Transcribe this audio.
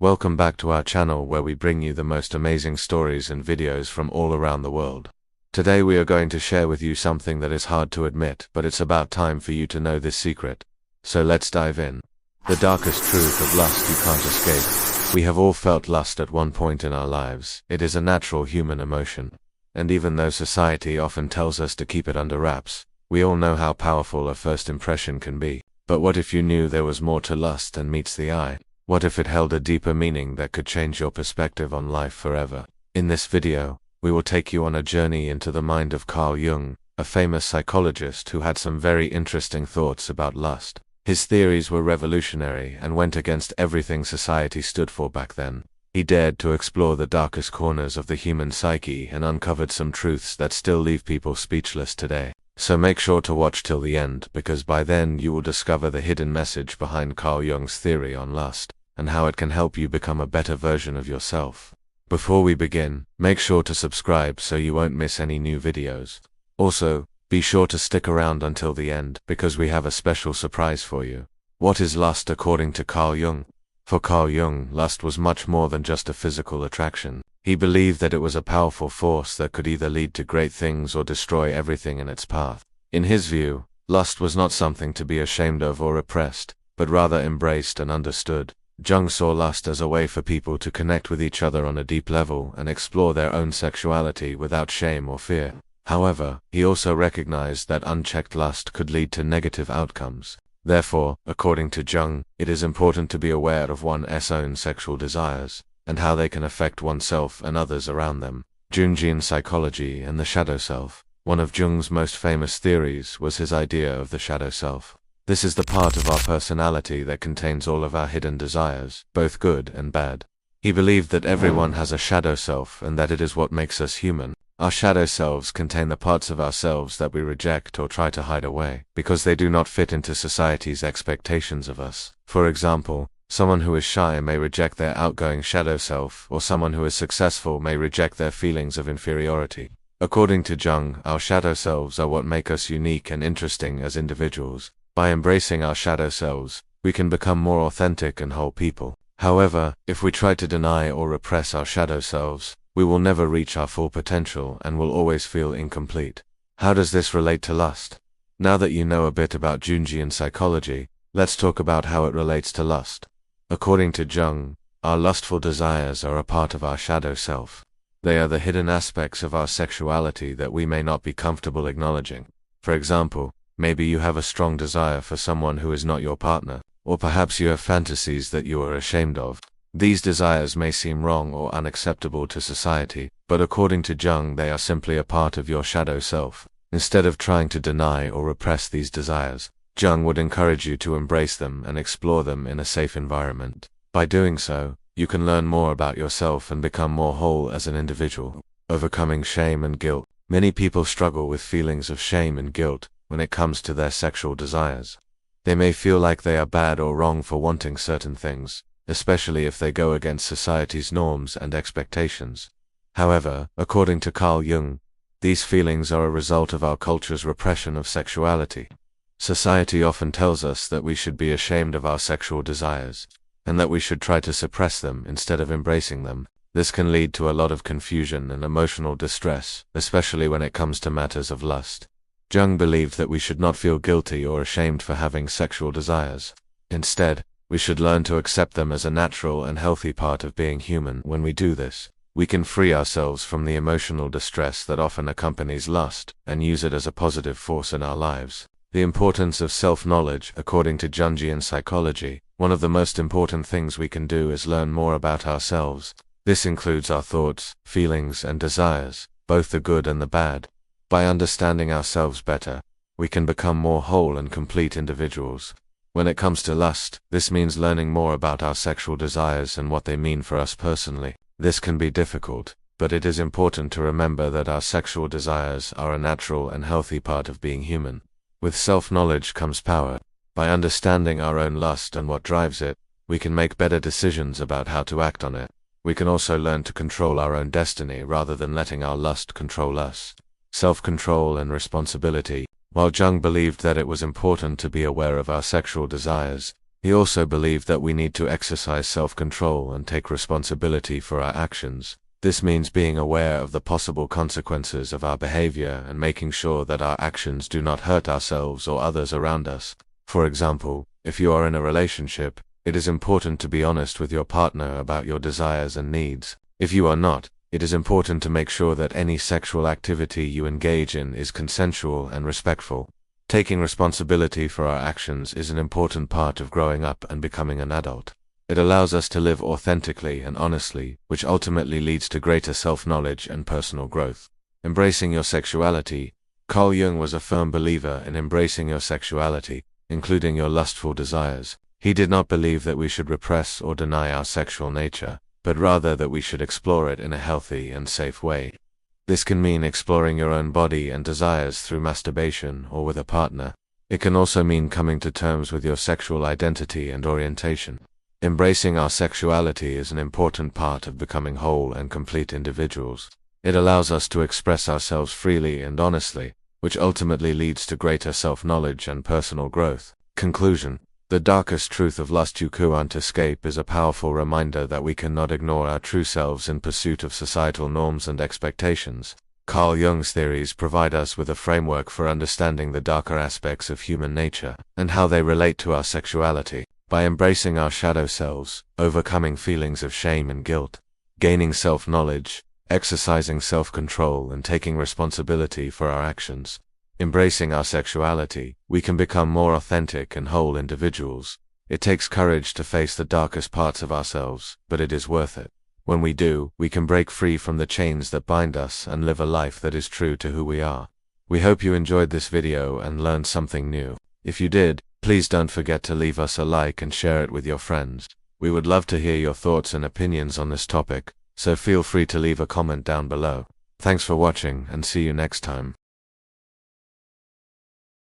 Welcome back to our channel where we bring you the most amazing stories and videos from all around the world. Today we are going to share with you something that is hard to admit, but it's about time for you to know this secret. So let's dive in. The darkest truth of lust you can't escape. We have all felt lust at one point in our lives. It is a natural human emotion. And even though society often tells us to keep it under wraps, we all know how powerful a first impression can be. But what if you knew there was more to lust than meets the eye? What if it held a deeper meaning that could change your perspective on life forever? In this video, we will take you on a journey into the mind of Carl Jung, a famous psychologist who had some very interesting thoughts about lust. His theories were revolutionary and went against everything society stood for back then. He dared to explore the darkest corners of the human psyche and uncovered some truths that still leave people speechless today. So make sure to watch till the end, because by then you will discover the hidden message behind Carl Jung's theory on lust, and how it can help you become a better version of yourself. Before we begin, make sure to subscribe so you won't miss any new videos. Also, be sure to stick around until the end, because we have a special surprise for you. What is lust according to Carl Jung? For Carl Jung, lust was much more than just a physical attraction. He believed that it was a powerful force that could either lead to great things or destroy everything in its path. In his view, lust was not something to be ashamed of or repressed, but rather embraced and understood. Jung saw lust as a way for people to connect with each other on a deep level and explore their own sexuality without shame or fear. However, he also recognized that unchecked lust could lead to negative outcomes. Therefore, according to Jung, it is important to be aware of one's own sexual desires, and how they can affect oneself and others around them. Jungian psychology and the shadow self. One of Jung's most famous theories was his idea of the shadow self. This is the part of our personality that contains all of our hidden desires, both good and bad. He believed that everyone has a shadow self and that it is what makes us human. Our shadow selves contain the parts of ourselves that we reject or try to hide away, because they do not fit into society's expectations of us. For example, someone who is shy may reject their outgoing shadow self, or someone who is successful may reject their feelings of inferiority. According to Jung, our shadow selves are what make us unique and interesting as individuals. By embracing our shadow selves, we can become more authentic and whole people. However, if we try to deny or repress our shadow selves, we will never reach our full potential and will always feel incomplete. How does this relate to lust? Now that you know a bit about Jungian psychology, let's talk about how it relates to lust. According to Jung, our lustful desires are a part of our shadow self. They are the hidden aspects of our sexuality that we may not be comfortable acknowledging. For example, maybe you have a strong desire for someone who is not your partner, or perhaps you have fantasies that you are ashamed of. These desires may seem wrong or unacceptable to society, but according to Jung, they are simply a part of your shadow self. Instead of trying to deny or repress these desires, Jung would encourage you to embrace them and explore them in a safe environment. By doing so, you can learn more about yourself and become more whole as an individual. Overcoming shame and guilt. Many people struggle with feelings of shame and guilt when it comes to their sexual desires. They may feel like they are bad or wrong for wanting certain things, especially if they go against society's norms and expectations. However, according to Carl Jung, these feelings are a result of our culture's repression of sexuality. Society often tells us that we should be ashamed of our sexual desires, and that we should try to suppress them instead of embracing them. This can lead to a lot of confusion and emotional distress, especially when it comes to matters of lust. Jung believed that we should not feel guilty or ashamed for having sexual desires. Instead, we should learn to accept them as a natural and healthy part of being human. When we do this, we can free ourselves from the emotional distress that often accompanies lust, and use it as a positive force in our lives. The importance of self-knowledge. According to Jungian psychology, one of the most important things we can do is learn more about ourselves. This includes our thoughts, feelings, and desires, both the good and the bad. By understanding ourselves better, we can become more whole and complete individuals. When it comes to lust, this means learning more about our sexual desires and what they mean for us personally. This can be difficult, but it is important to remember that our sexual desires are a natural and healthy part of being human. With self-knowledge comes power. By understanding our own lust and what drives it, we can make better decisions about how to act on it. We can also learn to control our own destiny rather than letting our lust control us. Self-control and responsibility. While Jung believed that it was important to be aware of our sexual desires, He also believed that we need to exercise self-control and take responsibility for our actions. This means being aware of the possible consequences of our behavior and making sure that our actions do not hurt ourselves or others around us. For example, if you are in a relationship, it is important to be honest with your partner about your desires and needs. If you are not, it is important to make sure that any sexual activity you engage in is consensual and respectful. Taking responsibility for our actions is an important part of growing up and becoming an adult. It allows us to live authentically and honestly, which ultimately leads to greater self-knowledge and personal growth. Embracing your sexuality. Carl Jung was a firm believer in embracing your sexuality, including your lustful desires. He did not believe that we should repress or deny our sexual nature, but rather that we should explore it in a healthy and safe way. This can mean exploring your own body and desires through masturbation or with a partner. It can also mean coming to terms with your sexual identity and orientation. Embracing our sexuality is an important part of becoming whole and complete individuals. It allows us to express ourselves freely and honestly, which ultimately leads to greater self-knowledge and personal growth. Conclusion. The darkest truth of lust you can't escape is a powerful reminder that we cannot ignore our true selves in pursuit of societal norms and expectations. Carl Jung's theories provide us with a framework for understanding the darker aspects of human nature and how they relate to our sexuality. By embracing our shadow selves, overcoming feelings of shame and guilt, gaining self-knowledge, exercising self-control, and taking responsibility for our actions, embracing our sexuality, we can become more authentic and whole individuals. It takes courage to face the darkest parts of ourselves, but it is worth it. When we do, we can break free from the chains that bind us and live a life that is true to who we are. We hope you enjoyed this video and learned something new. If you did, please don't forget to leave us a like and share it with your friends. We would love to hear your thoughts and opinions on this topic, so feel free to leave a comment down below. Thanks for watching and see you next time.